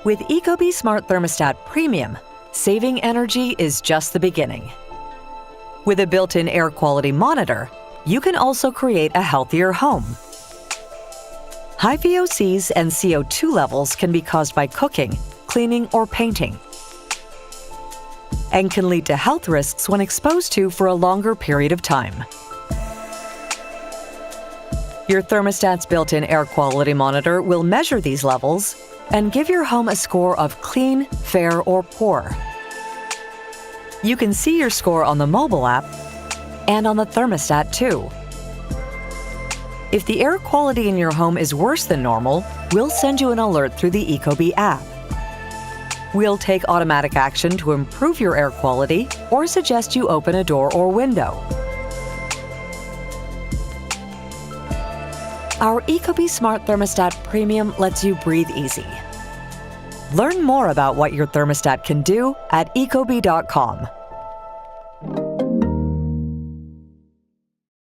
With Ecobee Smart Thermostat Premium, saving energy is just the beginning. With a built-in air quality monitor, you can also create a healthier home. High VOCs and CO2 levels can be caused by cooking, cleaning, or painting, and can lead to health risks when exposed to for a longer period of time. Your thermostat's built-in air quality monitor will measure these levels and give your home a score of clean, fair, or poor. You can see your score on the mobile app and on the thermostat too. If the air quality in your home is worse than normal, we'll send you an alert through the Ecobee app. We'll take automatic action to improve your air quality or suggest you open a door or window. Our Ecobee Smart Thermostat Premium lets you breathe easy. Learn more about what your thermostat can do at ecobee.com.